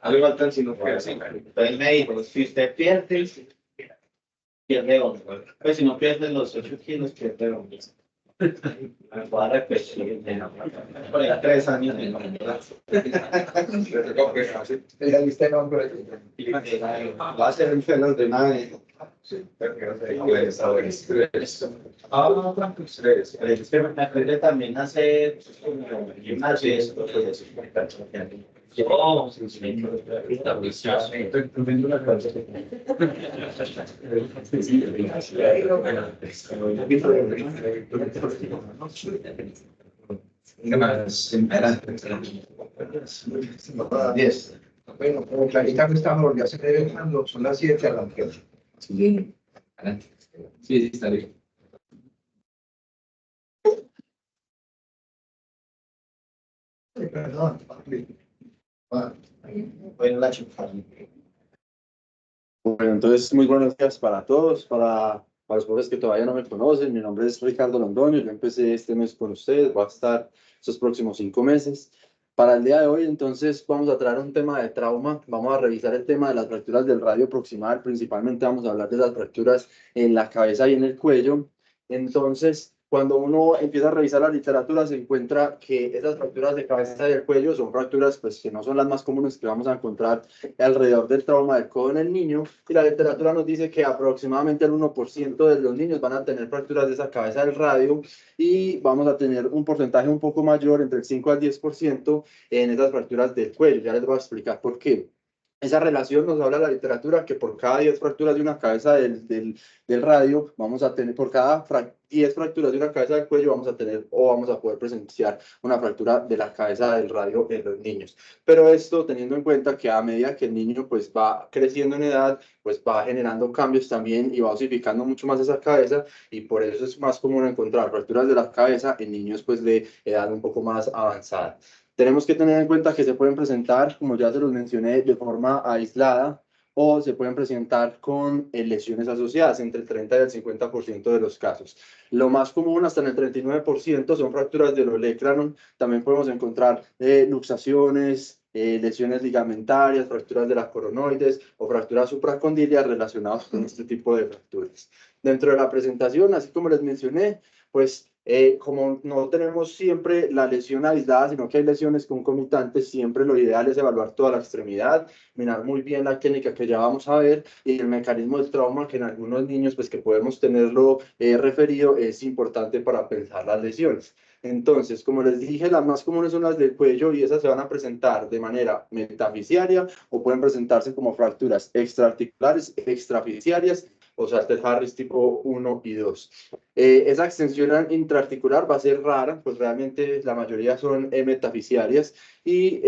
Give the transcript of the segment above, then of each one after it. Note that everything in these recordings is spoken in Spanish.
Algo faltan si no pierde. Entonces me dijo, si usted pierde hombro. Pues si no pierde los 8 kilos, pierde hombro. Me voy a repetir. Por ahí 3 años de hombro. Ya viste el nombre. Va a ser un fenómeno de madre. Aprende también a hacer gimnasio y esto. Bueno, como Clarita me está ya se debe dejando, son las 7 a la noche. Sí, adelante. Sí, sí, está bien. Perdón. Bueno, la chupar. Bueno, entonces, muy buenos días para todos, para los pobres que todavía no me conocen. Mi nombre es Ricardo Londoño, yo empecé este mes con ustedes, voy a estar estos próximos 5 meses. Para el día de hoy, entonces, vamos a traer un tema de trauma, vamos a revisar el tema de las fracturas del radio proximal, principalmente vamos a hablar de las fracturas en la cabeza y en el cuello. Entonces, cuando uno empieza a revisar la literatura, se encuentra que esas fracturas de cabeza y del cuello son fracturas pues, que no son las más comunes que vamos a encontrar alrededor del trauma del codo en el niño, y la literatura nos dice que aproximadamente el 1% de los niños van a tener fracturas de esa cabeza del radio, y vamos a tener un porcentaje un poco mayor, entre el 5 al 10%, en esas fracturas del cuello. Ya les voy a explicar por qué. Esa relación nos habla la literatura que por cada 10 fracturas de una cabeza del radio, vamos a tener, por cada 10 fracturas de una cabeza del cuello, vamos a tener o vamos a poder presenciar una fractura de la cabeza del radio en los niños. Pero esto teniendo en cuenta que a medida que el niño pues va creciendo en edad, pues va generando cambios también y va osificando mucho más esa cabeza, y por eso es más común encontrar fracturas de la cabeza en niños pues de edad un poco más avanzada. Tenemos que tener en cuenta que se pueden presentar, como ya se los mencioné, de forma aislada, o se pueden presentar con lesiones asociadas entre el 30 y el 50% de los casos. Lo más común, hasta en el 39%, son fracturas del olecranon. También podemos encontrar luxaciones, lesiones ligamentarias, fracturas de las coronoides o fracturas supracondilias relacionadas con este tipo de fracturas. Dentro de la presentación, así como les mencioné, pues como no tenemos siempre la lesión aislada, sino que hay lesiones concomitantes, siempre lo ideal es evaluar toda la extremidad, mirar muy bien la técnica que ya vamos a ver, y el mecanismo del trauma, que en algunos niños pues que podemos tenerlo referido, es importante para pensar las lesiones. Entonces, como les dije, las más comunes son las del cuello, y esas se van a presentar de manera metafisiaria o pueden presentarse como fracturas extraarticulares, extrafisiarias o Salter-Harris tipo 1 y 2. Esa extensión intraarticular va a ser rara, pues realmente la mayoría son metafisiarias, y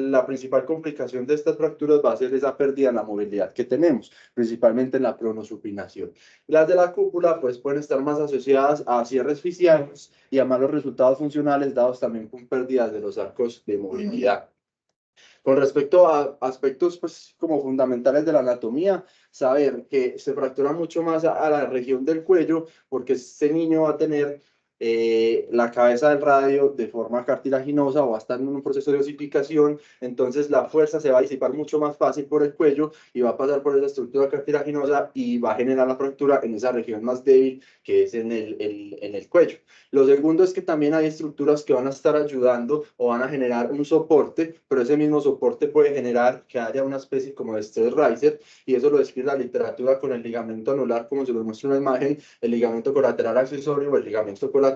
la principal complicación de estas fracturas va a ser esa pérdida en la movilidad que tenemos, principalmente en la pronosupinación. Las de la cúpula pues pueden estar más asociadas a cierres fisianos y a malos resultados funcionales dados también con pérdidas de los arcos de movilidad. Con respecto a aspectos pues, como fundamentales de la anatomía, saber que se fractura mucho más a la región del cuello, porque este niño va a tener la cabeza del radio de forma cartilaginosa o va a estar en un proceso de osificación, entonces la fuerza se va a disipar mucho más fácil por el cuello y va a pasar por esa estructura cartilaginosa y va a generar la fractura en esa región más débil que es en el cuello. Lo segundo es que también hay estructuras que van a estar ayudando o van a generar un soporte, pero ese mismo soporte puede generar que haya una especie como de stress riser, y eso lo describe la literatura con el ligamento anular, como se lo muestra en la imagen, el ligamento colateral accesorio o el ligamento colateral,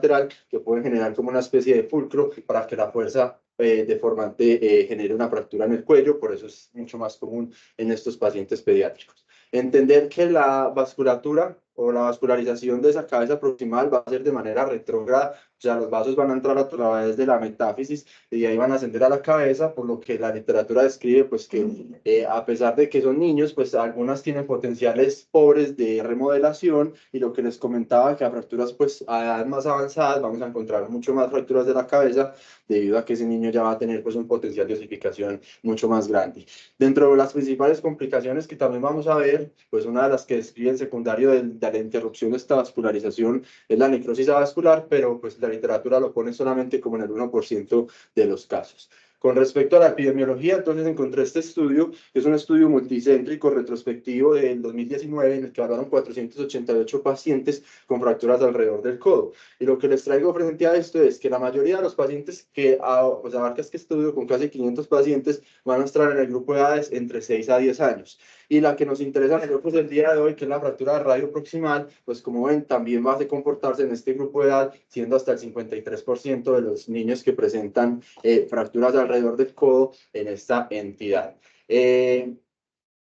que pueden generar como una especie de fulcro para que la fuerza deformante genere una fractura en el cuello, por eso es mucho más común en estos pacientes pediátricos. Entender que la vasculatura o la vascularización de esa cabeza proximal va a ser de manera retrógrada, o sea, los vasos van a entrar a través de la metáfisis y de ahí van a ascender a la cabeza, por lo que la literatura describe pues que a pesar de que son niños, pues algunas tienen potenciales pobres de remodelación, y lo que les comentaba, que a fracturas pues a edades más avanzadas vamos a encontrar mucho más fracturas de la cabeza, debido a que ese niño ya va a tener pues un potencial de osificación mucho más grande. Dentro de las principales complicaciones que también vamos a ver, pues una de las que describe el secundario de la interrupción de esta vascularización es la necrosis avascular, pero pues la literatura lo pone solamente como en el 1% de los casos. Con respecto a la epidemiología, entonces encontré este estudio, que es un estudio multicéntrico retrospectivo del 2019, en el que hablaron 488 pacientes con fracturas alrededor del codo. Y lo que les traigo frente a esto es que la mayoría de los pacientes que pues abarca este estudio, con casi 500 pacientes, van a estar en el grupo de edades entre 6 a 10 años. Y la que nos interesa a nosotros el día de hoy, que es la fractura de radio proximal, pues como ven, también va a comportarse en este grupo de edad, siendo hasta el 53% de los niños que presentan fracturas alrededor del codo en esta entidad.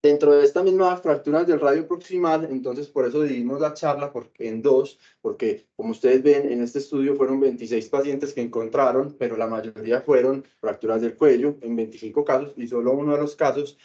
Dentro de estas mismas fracturas del radio proximal, entonces por eso dividimos la charla en dos, porque como ustedes ven en este estudio fueron 26 pacientes que encontraron, pero la mayoría fueron fracturas del cuello en 25 casos, y solo uno de los casos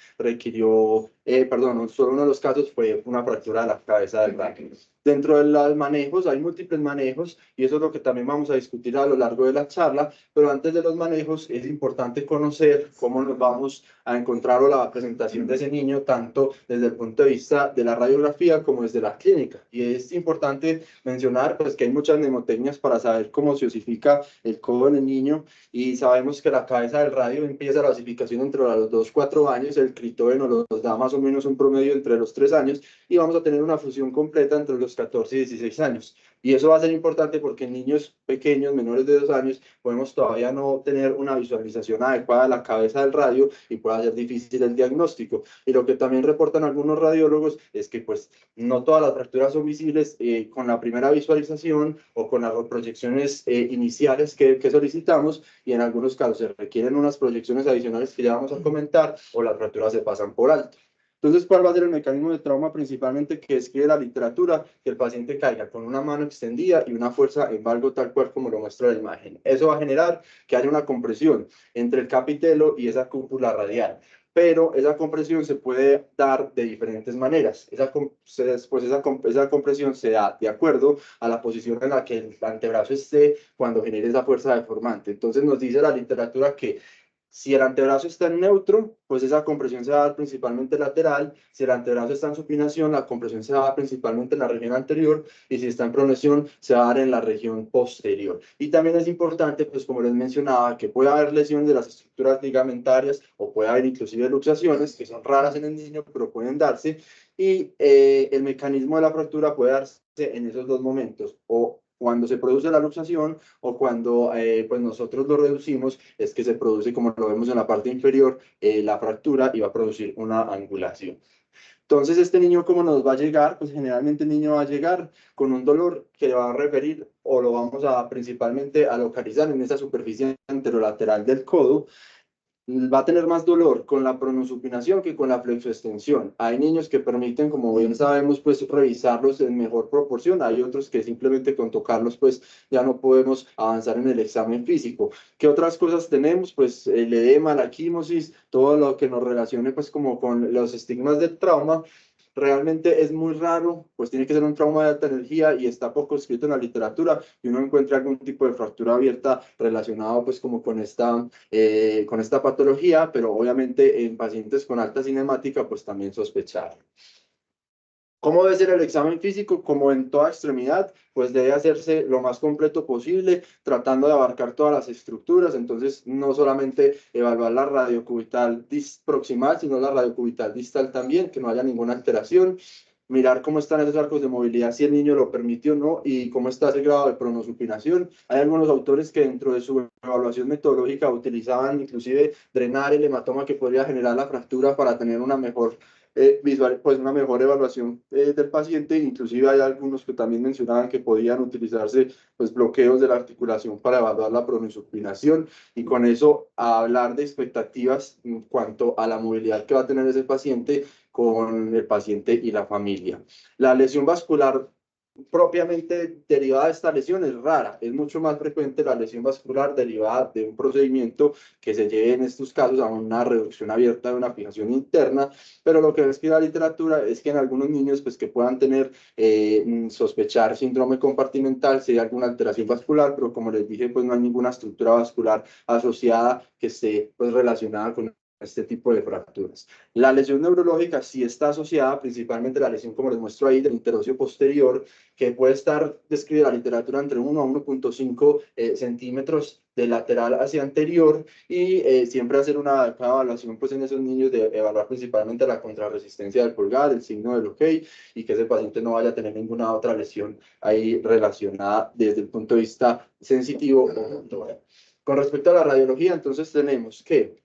solo uno de los casos fue una fractura de la cabeza del radio. Dentro de los manejos hay múltiples manejos, y eso es lo que también vamos a discutir a lo largo de la charla, pero antes de los manejos es importante conocer cómo nos vamos a encontrar o la presentación de ese niño, tanto desde el punto de vista de la radiografía como desde la clínica. Y es importante mencionar pues, que hay muchas mnemotecnias para saber cómo se osifica el codo en el niño, y sabemos que la cabeza del radio empieza la osificación entre los 2-4 años, el critógeno nos da más o menos un promedio entre los 3 años, y vamos a tener una fusión completa entre los 14 y 16 años. Y eso va a ser importante porque en niños pequeños, menores de 2 años, podemos todavía no tener una visualización adecuada de la cabeza del radio y puede ser difícil el diagnóstico. Y lo que también reportan algunos radiólogos es que pues no todas las fracturas son visibles con la primera visualización o con las proyecciones iniciales que solicitamos, y en algunos casos se requieren unas proyecciones adicionales que ya vamos a comentar, o las fracturas se pasan por alto. Entonces, ¿cuál va a ser el mecanismo de trauma principalmente que describe la literatura? Que el paciente caiga con una mano extendida y una fuerza en valgo tal cual como lo muestra la imagen. Eso va a generar que haya una compresión entre el capitelo y esa cúpula radial. Pero esa compresión se puede dar de diferentes maneras. Esa compresión se da de acuerdo a la posición en la que el antebrazo esté cuando genere esa fuerza deformante. Entonces nos dice la literatura que si el antebrazo está en neutro, pues esa compresión se va a dar principalmente lateral. Si el antebrazo está en supinación, la compresión se va a dar principalmente en la región anterior, y si está en pronación, se va a dar en la región posterior. Y también es importante, pues como les mencionaba, que puede haber lesiones de las estructuras ligamentarias, o puede haber inclusive luxaciones, que son raras en el niño, pero pueden darse, y el mecanismo de la fractura puede darse en esos dos momentos, o cuando se produce la luxación o cuando pues nosotros lo reducimos, es que se produce, como lo vemos en la parte inferior, la fractura, y va a producir una angulación. Entonces, este niño, ¿cómo nos va a llegar? Pues generalmente el niño va a llegar con un dolor que va a referir, o lo vamos a principalmente a localizar en esa superficie anterolateral del codo. Va a tener más dolor con la pronosupinación que con la flexoextensión. Hay niños que permiten, como bien sabemos, pues revisarlos en mejor proporción. Hay otros que simplemente con tocarlos, pues ya no podemos avanzar en el examen físico. ¿Qué otras cosas tenemos? Pues el edema, la quimosis, todo lo que nos relacione pues como con los estigmas del trauma. Realmente es muy raro, pues tiene que ser un trauma de alta energía y está poco escrito en la literatura, y uno encuentra algún tipo de fractura abierta relacionado pues como con esta patología, pero obviamente en pacientes con alta cinemática pues también sospechar. ¿Cómo debe ser el examen físico? Como en toda extremidad, pues debe hacerse lo más completo posible, tratando de abarcar todas las estructuras. Entonces, no solamente evaluar la radiocubital proximal, sino la radiocubital distal también, que no haya ninguna alteración. Mirar cómo están esos arcos de movilidad, si el niño lo permitió o no, y cómo está ese grado de pronosupinación. Hay algunos autores que dentro de su evaluación metodológica utilizaban inclusive drenar el hematoma que podría generar la fractura para tener una mejor pues una mejor evaluación del paciente. Inclusive hay algunos que también mencionaban que podían utilizarse pues, bloqueos de la articulación para evaluar la pronosupinación y con eso hablar de expectativas en cuanto a la movilidad que va a tener ese paciente con el paciente y la familia. La lesión vascular propiamente derivada de esta lesión es rara, es mucho más frecuente la lesión vascular derivada de un procedimiento que se lleve en estos casos a una reducción abierta de una fijación interna, pero lo que describe la literatura es que en algunos niños pues, que puedan tener, sospechar síndrome compartimental, si hay alguna alteración vascular, pero como les dije, pues no hay ninguna estructura vascular asociada que esté pues, relacionada con este tipo de fracturas. La lesión neurológica sí está asociada, principalmente la lesión, como les muestro ahí, del interocio posterior, que puede estar descrita en la literatura entre 1 a 1.5 centímetros de lateral hacia anterior y siempre hacer una evaluación pues, en esos niños de evaluar principalmente la contrarresistencia del pulgar, el signo del OK y que ese paciente no vaya a tener ninguna otra lesión ahí relacionada desde el punto de vista sensitivo o motor. Con respecto a la radiología, entonces tenemos que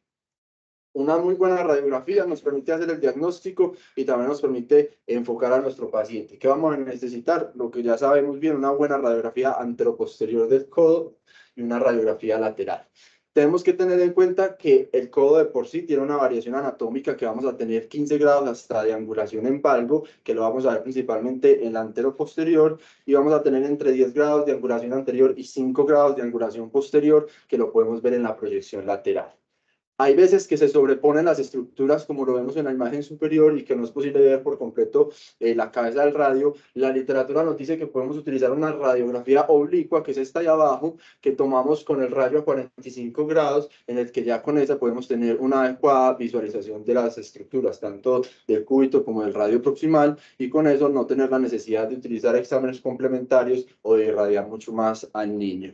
una muy buena radiografía nos permite hacer el diagnóstico y también nos permite enfocar a nuestro paciente. ¿Qué vamos a necesitar? Lo que ya sabemos bien, una buena radiografía anteroposterior del codo y una radiografía lateral. Tenemos que tener en cuenta que el codo de por sí tiene una variación anatómica que vamos a tener 15 grados hasta de angulación en valgo, que lo vamos a ver principalmente en la anteroposterior, y vamos a tener entre 10 grados de angulación anterior y 5 grados de angulación posterior, que lo podemos ver en la proyección lateral. Hay veces que se sobreponen las estructuras como lo vemos en la imagen superior y que no es posible ver por completo la cabeza del radio. La literatura nos dice que podemos utilizar una radiografía oblicua, que es esta de abajo, que tomamos con el rayo a 45 grados, en el que ya con esa podemos tener una adecuada visualización de las estructuras, tanto del cúbito como del radio proximal, y con eso no tener la necesidad de utilizar exámenes complementarios o de irradiar mucho más al niño.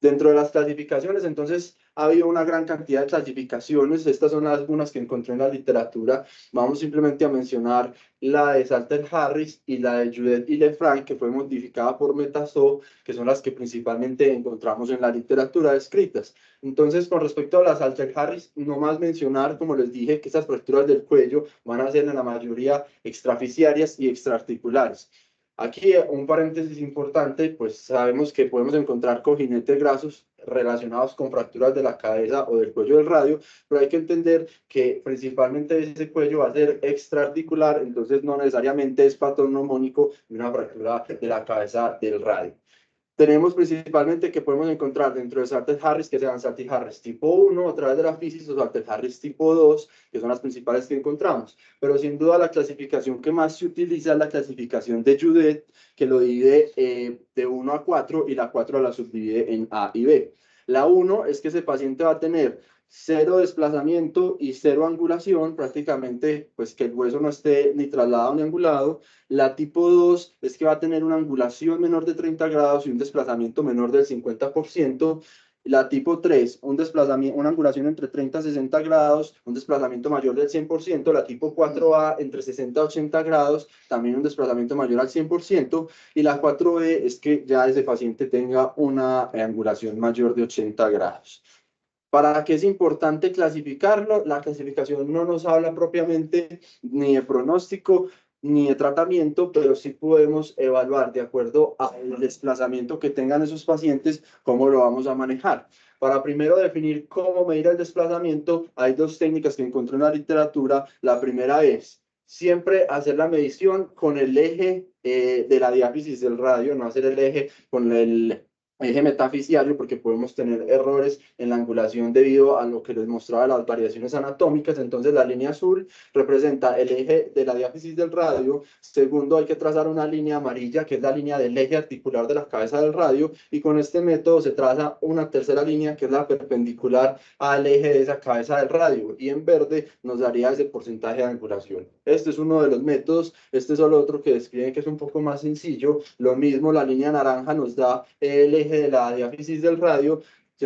Dentro de las clasificaciones, entonces, ha habido una gran cantidad de clasificaciones. Estas son algunas que encontré en la literatura. Vamos simplemente a mencionar la de Salter-Harris y la de Judet y Lefranc, que fue modificada por Metazost, que son las que principalmente encontramos en la literatura escritas. Entonces, con respecto a la Salter-Harris, no más mencionar, como les dije, que estas fracturas del cuello van a ser en la mayoría extraficiarias y extraarticulares. Aquí un paréntesis importante, pues sabemos que podemos encontrar cojinetes grasos relacionados con fracturas de la cabeza o del cuello del radio, pero hay que entender que principalmente ese cuello va a ser extraarticular, entonces no necesariamente es patognomónico de una fractura de la cabeza del radio. Tenemos principalmente que podemos encontrar dentro de Salter-Harris, que sean Salter-Harris tipo 1 a través de la fisis o Salter-Harris tipo 2, que son las principales que encontramos. Pero sin duda la clasificación que más se utiliza es la clasificación de Judet, que lo divide de 1 a 4 y la 4 la subdivide en A y B. La 1 es que ese paciente va a tener 0 desplazamiento y 0 angulación, prácticamente pues que el hueso no esté ni trasladado ni angulado. La tipo 2 es que va a tener una angulación menor de 30 grados y un desplazamiento menor del 50%. La tipo 3, una angulación entre 30 y 60 grados, un desplazamiento mayor del 100%. La tipo 4A, entre 60 y 80 grados, también un desplazamiento mayor al 100%. Y la 4B es que ya ese paciente tenga una angulación mayor de 80 grados. ¿Para qué es importante clasificarlo? La clasificación no nos habla propiamente ni de pronóstico ni de tratamiento, pero sí podemos evaluar de acuerdo al desplazamiento que tengan esos pacientes, cómo lo vamos a manejar. Para primero definir cómo medir el desplazamiento, hay dos técnicas que encontré en la literatura. La primera es siempre hacer la medición con el eje de la diáfisis del radio, no hacer el eje con el eje metafisiario, porque podemos tener errores en la angulación debido a lo que les mostraba las variaciones anatómicas. Entonces la línea azul representa el eje de la diáfisis del radio. Segundo, hay que trazar una línea amarilla, que es la línea del eje articular de la cabeza del radio, y con este método se traza una tercera línea, que es la perpendicular al eje de esa cabeza del radio, y en verde nos daría ese porcentaje de angulación. Este es uno de los métodos. Este es solo otro que describe que es un poco más sencillo. Lo mismo, la línea naranja nos da el eje de la diáfisis del radio.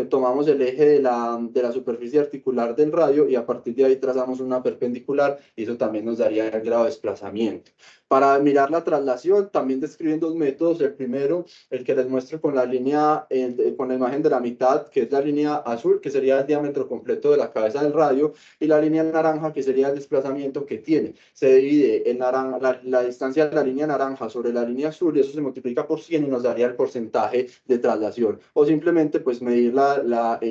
tomamos el eje de la superficie articular del radio y a partir de ahí trazamos una perpendicular y eso también nos daría el grado de desplazamiento. Para mirar la traslación también describen dos métodos. El primero, el que les muestro con la línea, con la imagen de la mitad, que es la línea azul, que sería el diámetro completo de la cabeza del radio, y la línea naranja, que sería el desplazamiento que tiene. Se divide en la distancia de la línea naranja sobre la línea azul y eso se multiplica por 100 y nos daría el porcentaje de traslación. O simplemente pues medir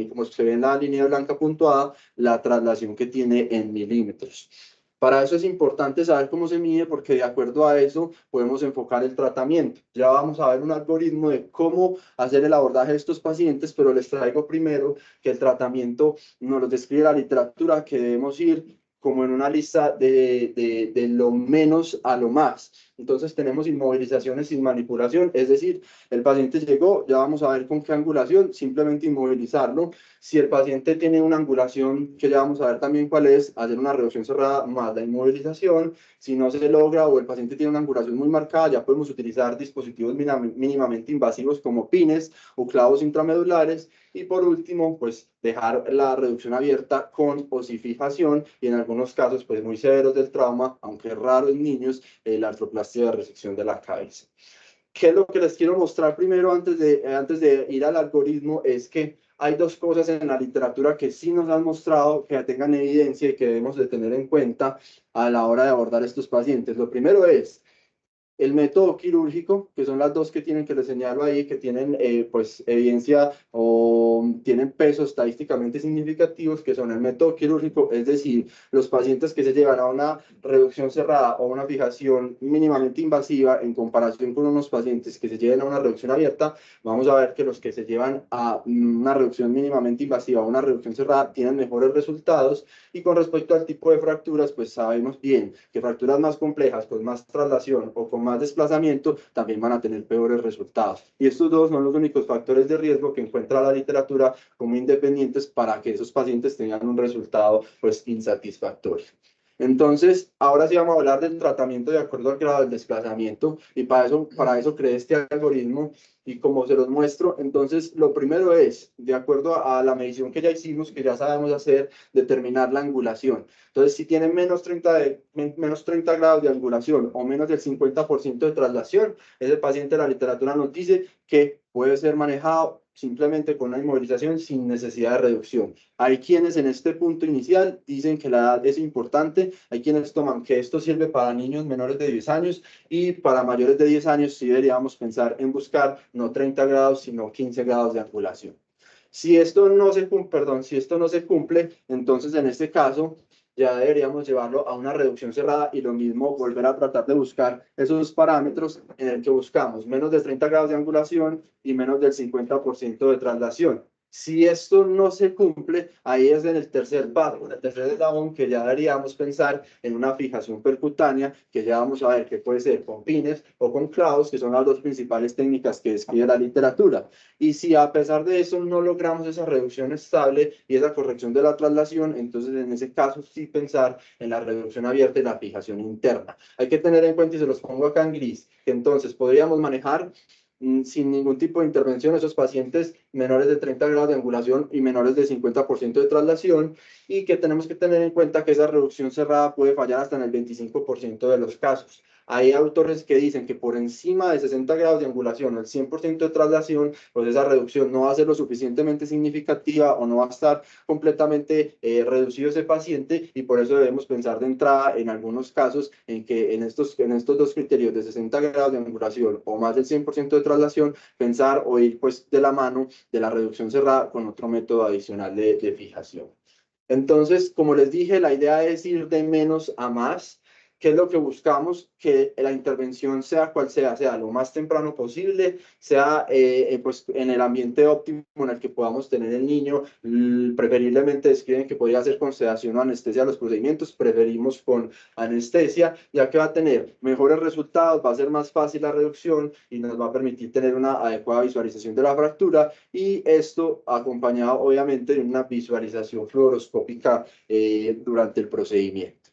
como se ve en la línea blanca puntuada, la traslación que tiene en milímetros. Para eso es importante saber cómo se mide porque de acuerdo a eso podemos enfocar el tratamiento. Ya vamos a ver un algoritmo de cómo hacer el abordaje de estos pacientes, pero les traigo primero que el tratamiento nos lo describe la literatura, que debemos ir como en una lista de lo menos a lo más. Entonces tenemos inmovilizaciones sin manipulación, es decir, el paciente llegó, ya vamos a ver con qué angulación, simplemente inmovilizarlo. Si el paciente tiene una angulación, que ya vamos a ver también cuál es, hacer una reducción cerrada más la inmovilización. Si no se logra o el paciente tiene una angulación muy marcada, ya podemos utilizar dispositivos mínimamente invasivos como pines o clavos intramedulares. Y por último, pues dejar la reducción abierta con osificación y en algunos casos pues muy severos del trauma, aunque es raro en niños, la artroplastia de resección de la cabeza. ¿Qué es lo que les quiero mostrar primero antes de ir al algoritmo? Es que hay dos cosas en la literatura que sí nos han mostrado que tengan evidencia y que debemos de tener en cuenta a la hora de abordar estos pacientes. Lo primero es el método quirúrgico, que son las dos que tienen que les señalo ahí, que tienen pues evidencia o tienen pesos estadísticamente significativos, que son el método quirúrgico, es decir, los pacientes que se llevan a una reducción cerrada o una fijación mínimamente invasiva en comparación con unos pacientes que se llevan a una reducción abierta. Vamos a ver que los que se llevan a una reducción mínimamente invasiva o una reducción cerrada tienen mejores resultados. Y con respecto al tipo de fracturas, pues sabemos bien que fracturas más complejas, con más traslación o con más desplazamiento, también van a tener peores resultados. Y estos dos son los únicos factores de riesgo que encuentra la literatura como independientes para que esos pacientes tengan un resultado pues insatisfactorio. Entonces, ahora sí vamos a hablar del tratamiento de acuerdo al grado del desplazamiento y para eso creé este algoritmo y como se los muestro, entonces lo primero es, de acuerdo a la medición que ya hicimos, que ya sabemos hacer, determinar la angulación. Entonces, si tienen menos 30 grados de angulación o menos del 50% de traslación, ese paciente, la literatura nos dice que puede ser manejado simplemente con una inmovilización sin necesidad de reducción. Hay quienes en este punto inicial dicen que la edad es importante, hay quienes toman que esto sirve para niños menores de 10 años y para mayores de 10 años sí deberíamos pensar en buscar no 30 grados, sino 15 grados de angulación. Si esto no se cumple, entonces en este caso ya deberíamos llevarlo a una reducción cerrada y lo mismo volver a tratar de buscar esos parámetros en el que buscamos menos de 30 grados de angulación y menos del 50% de traslación. Si esto no se cumple, ahí es en el tercer paso, en el tercer eslabón, que ya deberíamos pensar en una fijación percutánea, que ya vamos a ver que puede ser con pines o con clavos, que son las dos principales técnicas que describe la literatura. Y si a pesar de eso no logramos esa reducción estable y esa corrección de la traslación, entonces en ese caso sí pensar en la reducción abierta y la fijación interna. Hay que tener en cuenta, y se los pongo acá en gris, que entonces podríamos manejar sin ningún tipo de intervención esos pacientes menores de 30 grados de angulación y menores de 50% de traslación, y que tenemos que tener en cuenta que esa reducción cerrada puede fallar hasta en el 25% de los casos. Hay autores que dicen que por encima de 60 grados de angulación o el 100% de traslación, pues esa reducción no va a ser lo suficientemente significativa o no va a estar completamente reducido ese paciente, y por eso debemos pensar de entrada en algunos casos en que en estos dos criterios de 60 grados de angulación o más del 100% de traslación, pensar o ir pues de la mano de la reducción cerrada con otro método adicional de fijación. Entonces, como les dije, la idea es ir de menos a más. ¿Qué es lo que buscamos? Que la intervención sea cual sea lo más temprano posible, sea pues en el ambiente óptimo en el que podamos tener el niño. Preferiblemente describen que podría ser con sedación o anestesia los procedimientos, preferimos con anestesia, ya que va a tener mejores resultados, va a ser más fácil la reducción y nos va a permitir tener una adecuada visualización de la fractura, y esto acompañado obviamente de una visualización fluoroscópica durante el procedimiento.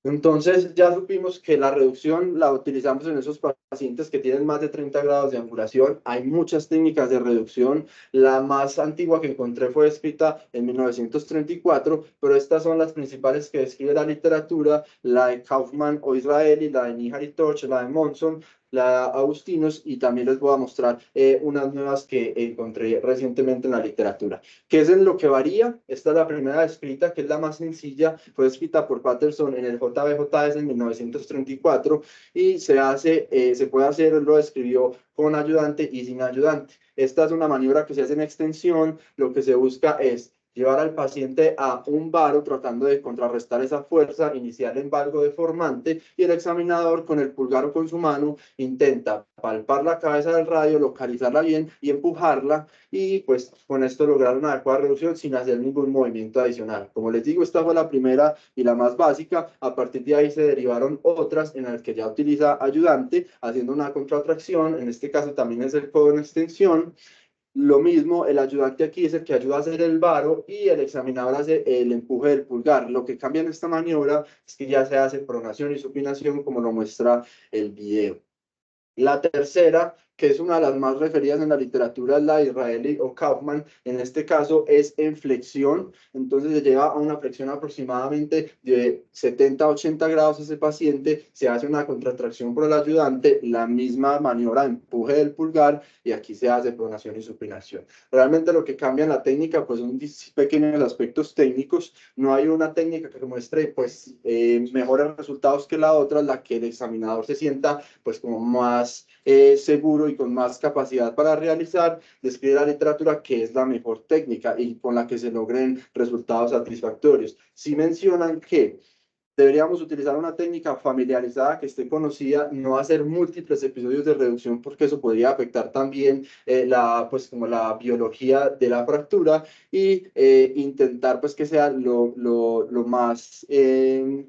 Entonces ya supimos que la reducción la utilizamos en esos pacientes que tienen más de 30 grados de angulación. Hay muchas técnicas de reducción. La más antigua que encontré fue escrita en 1934, pero estas son las principales que describe la literatura, la de Kaufman o Israeli, la de Nihar y Torch, la de Monson, la Agustinos, y también les voy a mostrar unas nuevas que encontré recientemente en la literatura. ¿Qué es en lo que varía? Esta es la primera escrita, que es la más sencilla, fue escrita por Patterson en el JBJS en 1934 y se puede hacer, lo escribió con ayudante y sin ayudante. Esta es una maniobra que se hace en extensión, lo que se busca es llevar al paciente a un varo tratando de contrarrestar esa fuerza inicial en valgo deformante, y el examinador con el pulgar o con su mano intenta palpar la cabeza del radio, localizarla bien y empujarla, y pues con esto lograr una adecuada reducción sin hacer ningún movimiento adicional. Como les digo, esta fue la primera y la más básica. A partir de ahí se derivaron otras en las que ya utiliza ayudante haciendo una contratracción, en este caso también es el codo en extensión. Lo mismo, el ayudante aquí es el que ayuda a hacer el varo y el examinador hace el empuje del pulgar. Lo que cambia en esta maniobra es que ya se hace pronación y supinación, como lo muestra el video. La tercera, que es una de las más referidas en la literatura, es la de Israeli o Kaufman. En este caso es en flexión, entonces se lleva a una flexión aproximadamente de 70 a 80 grados ese paciente, se hace una contracción por el ayudante, la misma maniobra de empuje del pulgar, y aquí se hace pronación y supinación. Realmente lo que cambia en la técnica pues son pequeños aspectos técnicos. No hay una técnica que muestre pues mejores resultados que la otra, la que el examinador se sienta pues como más seguro y con más capacidad para realizar. Describe la literatura que es la mejor técnica y con la que se logren resultados satisfactorios. Sí mencionan que deberíamos utilizar una técnica familiarizada que esté conocida, no hacer múltiples episodios de reducción porque eso podría afectar también pues, como la biología de la fractura, y intentar pues que sea lo más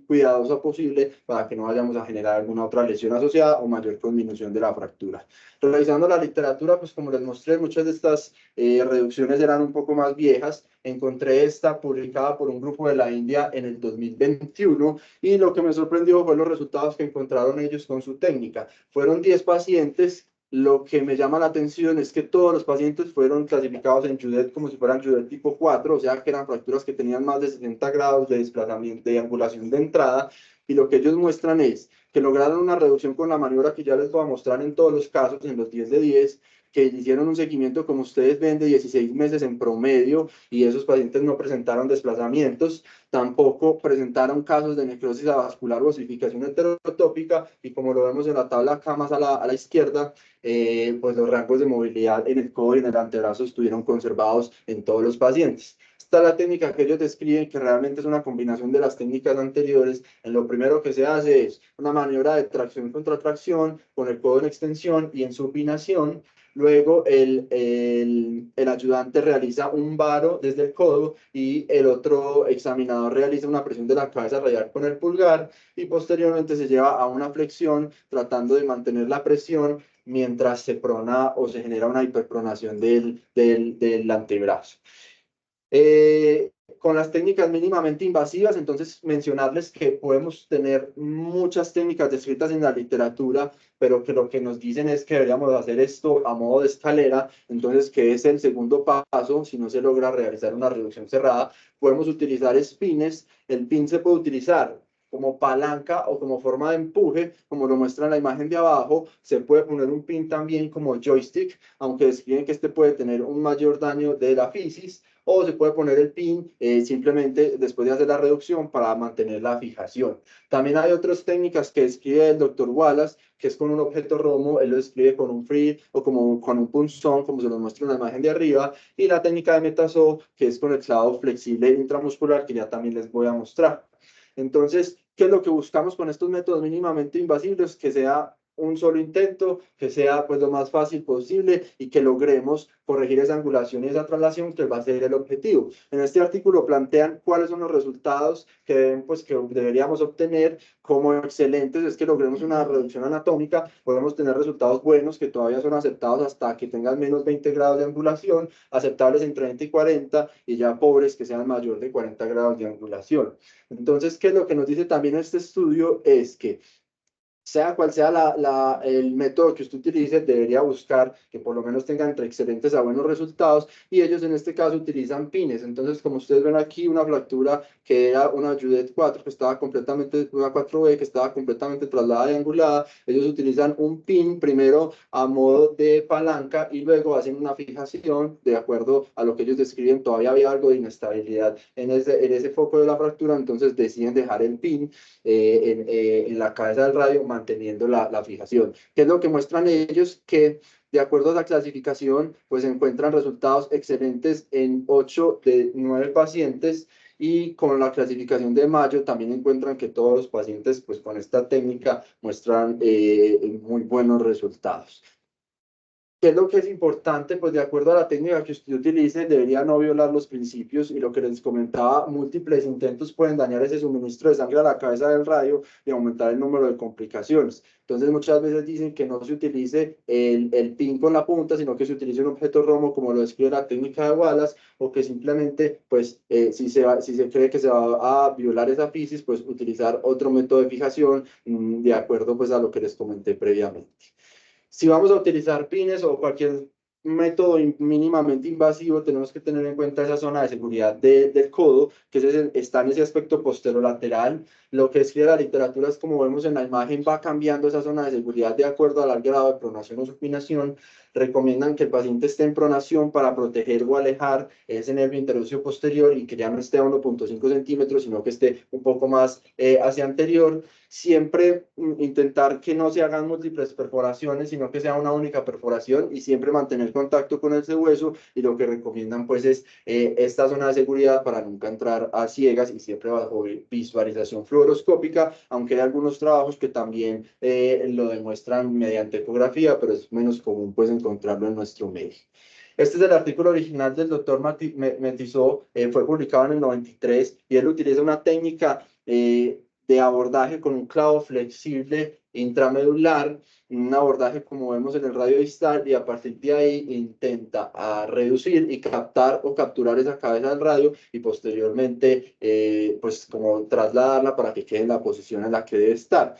cuidadoso posible para que no vayamos a generar alguna otra lesión asociada o mayor disminución de la fractura. Revisando la literatura, pues como les mostré, muchas de estas reducciones eran un poco más viejas. Encontré esta publicada por un grupo de la India en el 2021 y lo que me sorprendió fue los resultados que encontraron ellos con su técnica. Fueron 10 pacientes. Lo que me llama la atención es que todos los pacientes fueron clasificados en Judet como si fueran Judet tipo 4, o sea que eran fracturas que tenían más de 60 grados de desplazamiento, de angulación de entrada, y lo que ellos muestran es que lograron una reducción con la maniobra que ya les voy a mostrar en todos los casos, en los 10 de 10, que hicieron un seguimiento, como ustedes ven, de 16 meses en promedio, y esos pacientes no presentaron desplazamientos, tampoco presentaron casos de necrosis avascular o osificación heterotópica, y como lo vemos en la tabla acá más a la izquierda, pues los rangos de movilidad en el codo y en el antebrazo estuvieron conservados en todos los pacientes. Esta es la técnica que ellos describen, que realmente es una combinación de las técnicas anteriores. En lo primero que se hace es una maniobra de tracción contra tracción con el codo en extensión y en supinación. Luego el ayudante realiza un varo desde el codo y el otro examinador realiza una presión de la cabeza radial con el pulgar, y posteriormente se lleva a una flexión tratando de mantener la presión mientras se prona o se genera una hiperpronación del antebrazo. Con las técnicas mínimamente invasivas, entonces mencionarles que podemos tener muchas técnicas descritas en la literatura, pero que lo que nos dicen es que deberíamos hacer esto a modo de escalera. Entonces, ¿qué es el segundo paso si no se logra realizar una reducción cerrada? Podemos utilizar spines. El pin se puede utilizar como palanca o como forma de empuje, como lo muestra en la imagen de abajo. Se puede poner un pin también como joystick, aunque describen que este puede tener un mayor daño de la fisis, o se puede poner el pin simplemente después de hacer la reducción para mantener la fijación. También hay otras técnicas que describe el doctor Wallace, que es con un objeto romo. Él lo describe con un free o como con un punzón, como se lo muestra en la imagen de arriba, y la técnica de Metaso, que es con el clavado flexible intramuscular, que ya también les voy a mostrar. Entonces, ¿qué es lo que buscamos con estos métodos mínimamente invasivos? Que sea un solo intento, que sea pues lo más fácil posible y que logremos corregir esa angulación y esa traslación, que va a ser el objetivo. En este artículo plantean cuáles son los resultados pues, que deberíamos obtener como excelentes. Es que logremos una reducción anatómica, podemos tener resultados buenos que todavía son aceptados hasta que tengan menos 20 grados de angulación, aceptables entre 20 y 40, y ya pobres que sean mayor de 40 grados de angulación. Entonces, ¿qué es lo que nos dice también este estudio? Es que sea cual sea el método que usted utilice, debería buscar que por lo menos tenga entre excelentes a buenos resultados, y ellos en este caso utilizan pines. Entonces, como ustedes ven aquí, una fractura que era una Judet 4, que estaba completamente, una 4B, que estaba completamente trasladada y angulada, ellos utilizan un pin primero a modo de palanca y luego hacen una fijación de acuerdo a lo que ellos describen. Todavía había algo de inestabilidad en ese foco de la fractura, entonces deciden dejar el pin en la cabeza del radio, manteniendo la fijación. ¿Qué es lo que muestran ellos? Que de acuerdo a la clasificación, pues encuentran resultados excelentes en 8 de 9 pacientes, y con la clasificación de Mayo también encuentran que todos los pacientes pues con esta técnica muestran muy buenos resultados. ¿Qué es lo que es importante? Pues de acuerdo a la técnica que usted utilice, debería no violar los principios, y lo que les comentaba, múltiples intentos pueden dañar ese suministro de sangre a la cabeza del radio y aumentar el número de complicaciones. Entonces muchas veces dicen que no se utilice el pin con la punta, sino que se utilice un objeto romo como lo describe la técnica de Wallace, o que simplemente, pues si se cree que se va a violar esa fisis, pues utilizar otro método de fijación de acuerdo pues a lo que les comenté previamente. Si vamos a utilizar pines o cualquier método mínimamente invasivo, tenemos que tener en cuenta esa zona de seguridad del codo, que está en ese aspecto posterolateral. Lo que escribe la literatura es, como vemos en la imagen, va cambiando esa zona de seguridad de acuerdo al grado de pronación o supinación. Recomiendan que el paciente esté en pronación para proteger o alejar ese nervio interoseo posterior, y que ya no esté a 1.5 centímetros, sino que esté un poco más hacia anterior. Siempre intentar que no se hagan múltiples perforaciones, sino que sea una única perforación, y siempre mantener contacto con ese hueso. Y lo que recomiendan pues es esta zona de seguridad para nunca entrar a ciegas, y siempre bajo visualización fluoroscópica, aunque hay algunos trabajos que también lo demuestran mediante ecografía, pero es menos común pues encontrarlo en nuestro medio. Este es el artículo original del doctor Metizó, fue publicado en el 93, y él utiliza una técnica de abordaje con un clavo flexible intramedular, un abordaje como vemos en el radio distal, y a partir de ahí intenta reducir y captar o capturar esa cabeza del radio, y posteriormente pues como trasladarla para que quede en la posición en la que debe estar.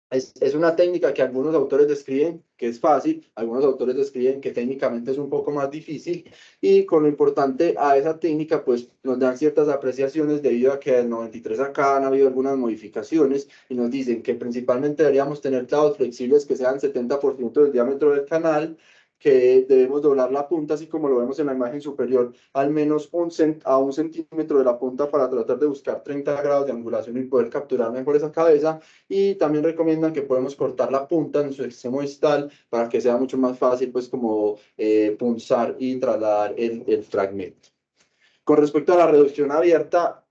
Es una técnica que algunos autores describen que es fácil, algunos autores describen que técnicamente es un poco más difícil, y con lo importante a esa técnica pues nos dan ciertas apreciaciones, debido a que del 93 acá han habido algunas modificaciones, y nos dicen que principalmente deberíamos tener clavos flexibles que sean 70% del diámetro del canal, que debemos doblar la punta, así como lo vemos en la imagen superior, al menos a 1 centímetro de la punta, para tratar de buscar 30 grados de angulación y poder capturar mejor esa cabeza. Y también recomiendan que podemos cortar la punta en su extremo distal para que sea mucho más fácil pues como punzar y trasladar el fragmento. Con respecto a la reducción abierta,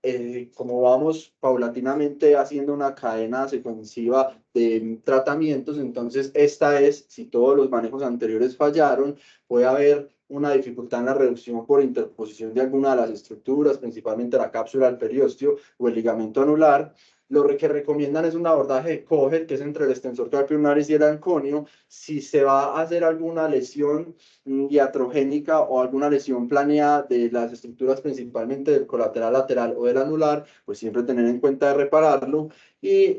como vamos paulatinamente haciendo una cadena secuenciva de tratamientos, entonces esta es, si todos los manejos anteriores fallaron, puede haber una dificultad en la reducción por interposición de alguna de las estructuras, principalmente la cápsula del periósteo o el ligamento anular. Lo que recomiendan es un abordaje de Coget, que es entre el extensor carpio ulnaris y el anconio. Si se va a hacer alguna lesión iatrogénica o alguna lesión planeada de las estructuras, principalmente del colateral lateral o del anular, pues siempre tener en cuenta de repararlo. Y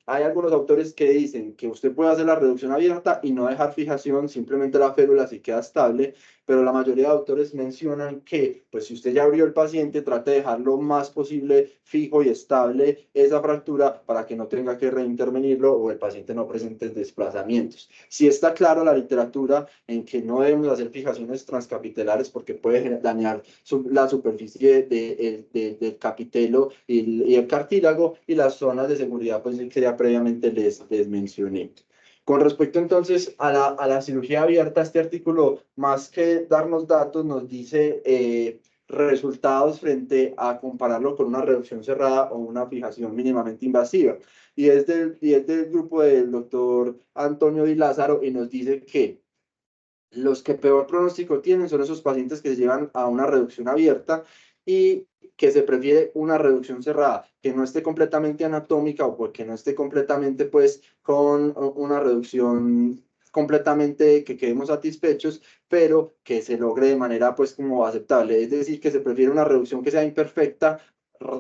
hay algunos autores que dicen que usted puede hacer la reducción abierta y no dejar fijación, simplemente la férula si queda estable, pero la mayoría de autores mencionan que, pues si usted ya abrió el paciente, trate de dejar lo más posible fijo y estable esa fractura para que no tenga que reintervenirlo o el paciente no presente desplazamientos. Si está claro la literatura en que no debemos hacer fijaciones transcapitelares porque puede dañar la superficie del capitelo y el cartílago, y las zonas de seguridad pues que ya previamente les mencioné. Con respecto entonces a la cirugía abierta, este artículo, más que darnos datos, nos dice resultados frente a compararlo con una reducción cerrada o una fijación mínimamente invasiva. Y es del grupo del doctor Antonio Di Lázaro y nos dice que los que peor pronóstico tienen son esos pacientes que se llevan a una reducción abierta y que se prefiere una reducción cerrada, que no esté completamente anatómica o porque no esté completamente pues con una reducción completamente que quedemos satisfechos, pero que se logre de manera pues como aceptable. Es decir, que se prefiere una reducción que sea imperfecta,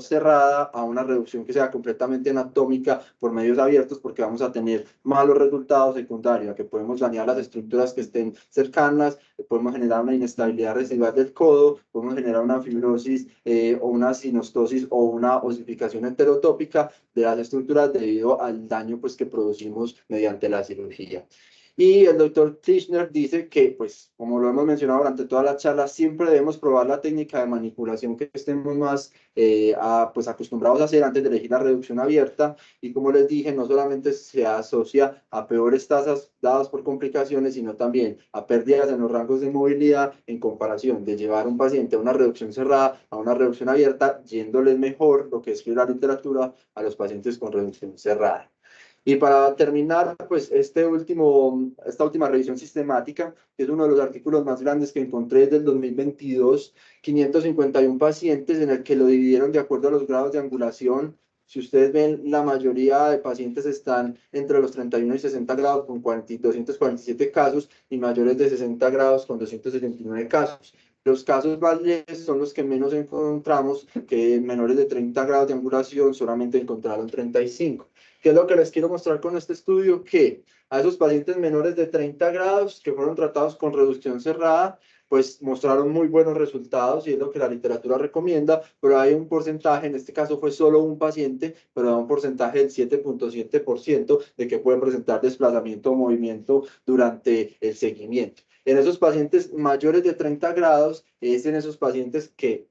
cerrada, a una reducción que sea completamente anatómica por medios abiertos, porque vamos a tener malos resultados secundarios, que podemos dañar las estructuras que estén cercanas, podemos generar una inestabilidad residual del codo, podemos generar una fibrosis o una sinostosis o una osificación enterotópica de las estructuras debido al daño pues, que producimos mediante la cirugía. Y el doctor Tischner dice que, pues, como lo hemos mencionado durante toda la charla, siempre debemos probar la técnica de manipulación que estemos más pues, acostumbrados a hacer antes de elegir la reducción abierta. Y como les dije, no solamente se asocia a peores tasas dadas por complicaciones, sino también a pérdidas en los rangos de movilidad en comparación de llevar a un paciente a una reducción cerrada a una reducción abierta, yéndoles mejor, lo que escribe la literatura, a los pacientes con reducción cerrada. Y para terminar, pues esta última revisión sistemática, que es uno de los artículos más grandes que encontré desde el 2022, 551 pacientes en el que lo dividieron de acuerdo a los grados de angulación. Si ustedes ven, la mayoría de pacientes están entre los 31 y 60 grados con 247 casos y mayores de 60 grados con 279 casos. Los casos más leves son los que menos encontramos, que menores de 30 grados de angulación solamente encontraron 35. ¿Qué es lo que les quiero mostrar con este estudio? Que a esos pacientes menores de 30 grados que fueron tratados con reducción cerrada, pues mostraron muy buenos resultados y es lo que la literatura recomienda, pero hay un porcentaje, en este caso fue solo un paciente, pero da un porcentaje del 7.7% de que pueden presentar desplazamiento o movimiento durante el seguimiento. En esos pacientes mayores de 30 grados, es en esos pacientes que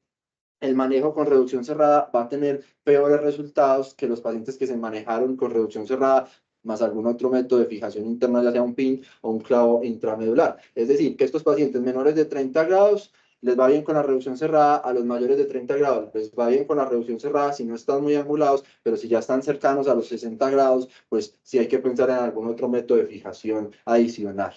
el manejo con reducción cerrada va a tener peores resultados que los pacientes que se manejaron con reducción cerrada más algún otro método de fijación interna, ya sea un PIN o un clavo intramedular. Es decir, que estos pacientes menores de 30 grados les va bien con la reducción cerrada, a los mayores de 30 grados les va bien con la reducción cerrada si no están muy angulados, pero si ya están cercanos a los 60 grados, pues sí hay que pensar en algún otro método de fijación adicional.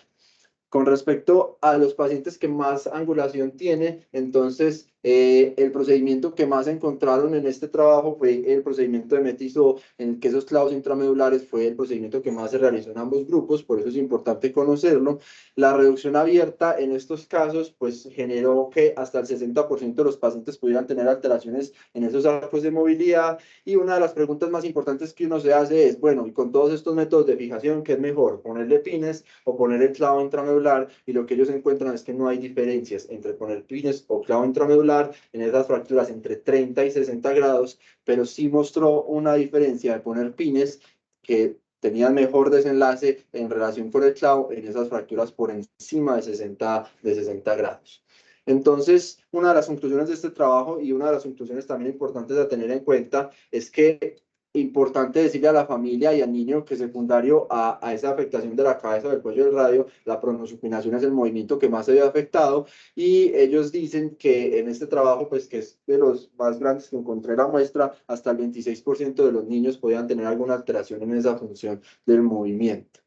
Con respecto a los pacientes que más angulación tienen, entonces el procedimiento que más encontraron en este trabajo fue el procedimiento de Metiso, en el que esos clavos intramedulares fue el procedimiento que más se realizó en ambos grupos, por eso es importante conocerlo. La reducción abierta en estos casos pues generó que hasta el 60% de los pacientes pudieran tener alteraciones en esos arcos de movilidad, y una de las preguntas más importantes que uno se hace es, bueno, y con todos estos métodos de fijación, ¿qué es mejor? ¿Ponerle pines o poner el clavo intramedular? Y lo que ellos encuentran es que no hay diferencias entre poner pines o clavo intramedular en esas fracturas entre 30 y 60 grados, pero sí mostró una diferencia de poner pines que tenían mejor desenlace en relación con el clavo en esas fracturas por encima de 60 grados. Entonces, una de las conclusiones de este trabajo y una de las conclusiones también importantes a tener en cuenta es que importante decirle a la familia y al niño que secundario a esa afectación de la cabeza o del cuello del radio, la pronosupinación es el movimiento que más se ve afectado, y ellos dicen que en este trabajo, pues que es de los más grandes que encontré la muestra, hasta el 26% de los niños podían tener alguna alteración en esa función del movimiento.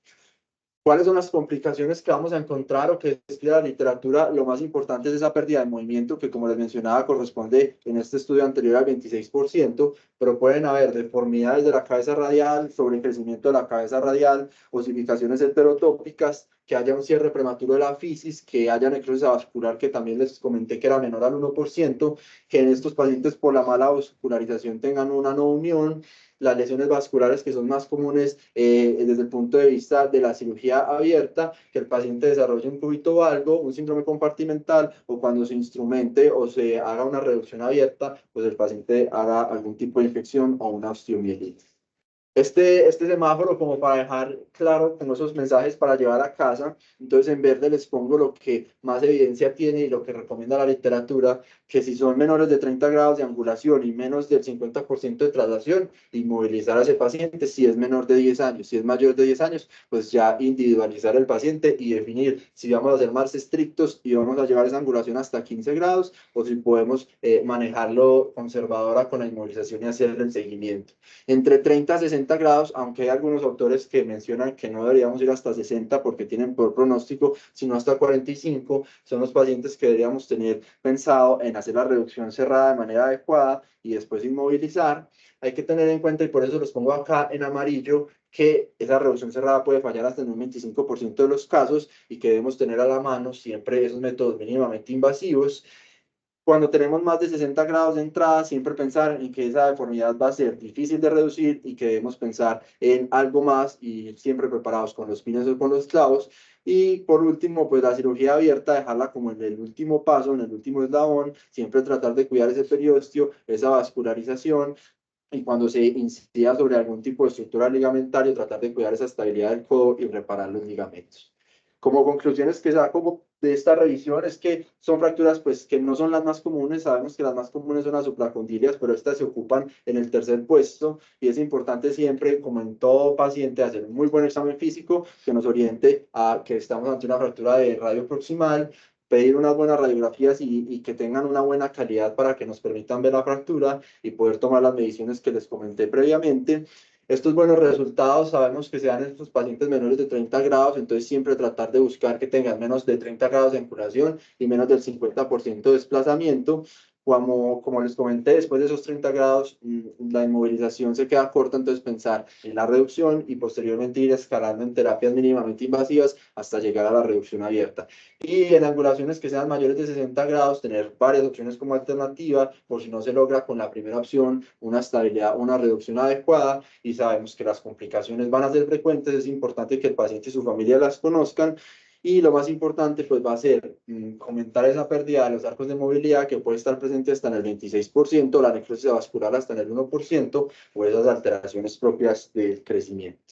¿Cuáles son las complicaciones que vamos a encontrar o que describe la literatura? Lo más importante es esa pérdida de movimiento que, como les mencionaba, corresponde en este estudio anterior al 26%, pero pueden haber deformidades de la cabeza radial, sobrecrecimiento de la cabeza radial, osificaciones heterotópicas, que haya un cierre prematuro de la fisis, que haya necrosis vascular, que también les comenté que era menor al 1%, que en estos pacientes por la mala vascularización tengan una no unión, las lesiones vasculares que son más comunes desde el punto de vista de la cirugía abierta, que el paciente desarrolle un cúbito valgo, un síndrome compartimental, o cuando se instrumente o se haga una reducción abierta, pues el paciente haga algún tipo de infección o una osteomielitis. Este semáforo como para dejar claro con esos mensajes para llevar a casa, entonces en verde les pongo lo que más evidencia tiene y lo que recomienda la literatura, que si son menores de 30 grados de angulación y menos del 50% de traslación, inmovilizar a ese paciente. Si es menor de 10 años, si es mayor de 10 años, pues ya individualizar el paciente y definir si vamos a ser más estrictos y vamos a llevar esa angulación hasta 15 grados o si podemos manejarlo conservadora con la inmovilización y hacerle el seguimiento. Entre 30 a 60 grados, aunque hay algunos autores que mencionan que no deberíamos ir hasta 60 porque tienen peor pronóstico, sino hasta 45, son los pacientes que deberíamos tener pensado en hacer la reducción cerrada de manera adecuada y después inmovilizar. Hay que tener en cuenta, y por eso los pongo acá en amarillo, que esa reducción cerrada puede fallar hasta en un 25% de los casos y que debemos tener a la mano siempre esos métodos mínimamente invasivos. Cuando tenemos más de 60 grados de entrada, siempre pensar en que esa deformidad va a ser difícil de reducir y que debemos pensar en algo más y siempre preparados con los pines o con los clavos. Y por último, pues la cirugía abierta, dejarla como en el último paso, en el último eslabón, siempre tratar de cuidar ese periósteo, esa vascularización. Y cuando se incida sobre algún tipo de estructura ligamentaria, tratar de cuidar esa estabilidad del codo y reparar los ligamentos. Como conclusiones que saco de esta revisión es que son fracturas pues que no son las más comunes, sabemos que las más comunes son las supracondilias, pero estas se ocupan en el tercer puesto y es importante siempre, como en todo paciente, hacer un muy buen examen físico que nos oriente a que estamos ante una fractura de radio proximal, pedir unas buenas radiografías y que tengan una buena calidad para que nos permitan ver la fractura y poder tomar las mediciones que les comenté previamente. Estos buenos resultados sabemos que se dan en estos pacientes menores de 30 grados, entonces siempre tratar de buscar que tengan menos de 30 grados de angulación y menos del 50% de desplazamiento. Como les comenté, después de esos 30 grados, la inmovilización se queda corta, entonces pensar en la reducción y posteriormente ir escalando en terapias mínimamente invasivas hasta llegar a la reducción abierta. Y en angulaciones que sean mayores de 60 grados, tener varias opciones como alternativa, por si no se logra con la primera opción una estabilidad, una reducción adecuada, y sabemos que las complicaciones van a ser frecuentes, es importante que el paciente y su familia las conozcan. Y lo más importante, pues va a ser comentar esa pérdida de los arcos de movilidad que puede estar presente hasta en el 26%, la necrosis vascular hasta en el 1%, o esas alteraciones propias del crecimiento.